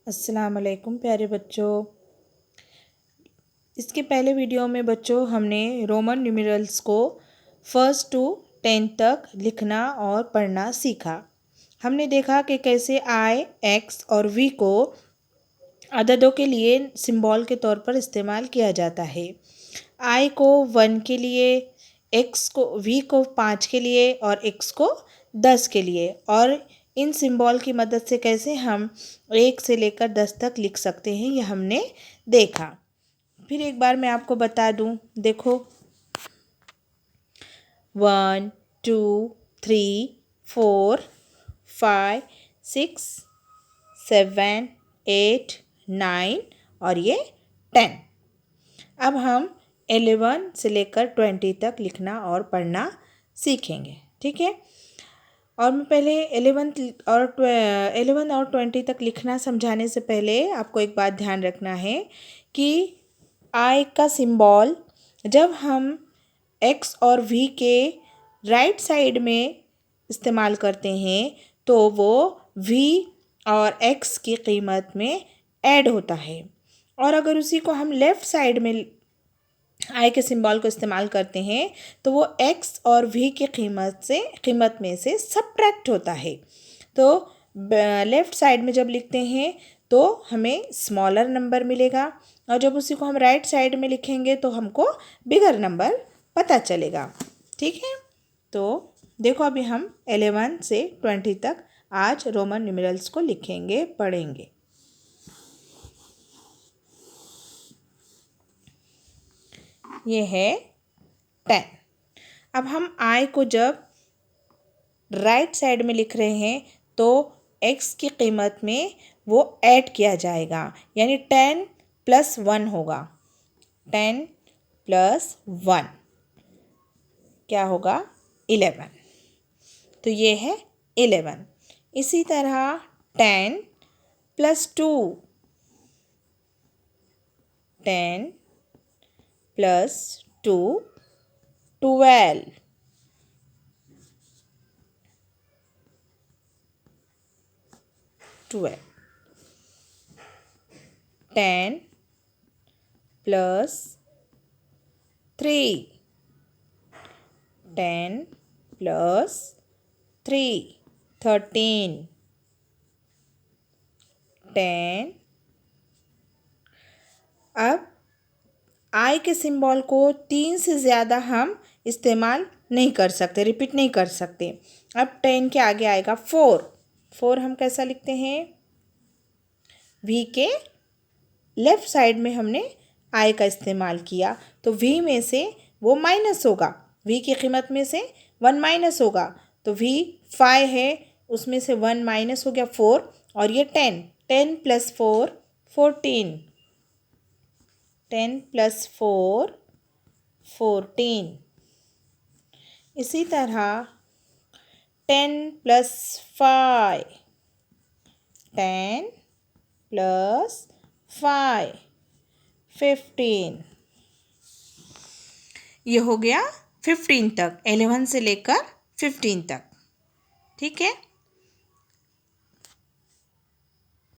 अस्सलाम वालेकुम प्यारे बच्चों। इसके पहले वीडियो में बच्चों हमने रोमन न्यूमेरल्स को फर्स्ट टू 10 तक लिखना और पढ़ना सीखा। हमने देखा कि कैसे आई, एक्स और वी को अददों के लिए सिंबल के तौर पर इस्तेमाल किया जाता है। आई को 1 के लिए, एक्स को वी को 5 के लिए और एक्स को 10 के लिए, और इन सिंबल की मदद से कैसे हम 1 से लेकर 10 तक लिख सकते हैं यह हमने देखा। फिर एक बार मैं आपको बता दूं, देखो 1 2 3 4 5 6 7 8 9 और ये 10। अब हम 11 से लेकर 20 तक लिखना और पढ़ना सीखेंगे, ठीक है। और मैं पहले 11 और 20 तक लिखना समझाने से पहले आपको एक बात ध्यान रखना है कि आई का सिंबल जब हम एक्स और वी के राइट साइड में इस्तेमाल करते हैं तो वो वी और एक्स की कीमत में ऐड होता है, और अगर उसी को हम लेफ़्ट साइड में आई के सिंबल को इस्तेमाल करते हैं तो वो एक्स और वी की कीमत में से सब्ट्रैक्ट होता है। तो लेफ़्ट साइड में जब लिखते हैं तो हमें स्मॉलर नंबर मिलेगा, और जब उसी को हम राइट साइड में लिखेंगे तो हमको बिगर नंबर पता चलेगा, ठीक है। तो देखो अभी हम 11 से 20 तक आज रोमन न्यूमेरल्स को लिखेंगे, पढ़ेंगे। ये है 10। अब हम आई को जब राइट साइड में लिख रहे हैं तो एक्स की कीमत में वो ऐड किया जाएगा, यानी 10 + 1 होगा। 10 + 1 क्या होगा? 11। तो ये है 11। इसी तरह 10 + 2, 10 + 2 12, 12, 10 + 3, 10 + 3 13, 10। अब आई के सिंबल को 3 से ज़्यादा हम इस्तेमाल नहीं कर सकते, रिपीट नहीं कर सकते। अब 10 के आगे आएगा 4। 4 हम कैसा लिखते हैं? वी के लेफ़्ट साइड में हमने आई का इस्तेमाल किया तो वी में से वो माइनस होगा, वी की कीमत में से 1 माइनस होगा, तो वी 5 है, उसमें से 1 माइनस हो गया 4, और ये 10 10 + 4 14, 10 + 4 14। इसी तरह 10 + 5, 10 + 5 15। ये हो गया 15 तक, 11 से लेकर 15 तक, ठीक है।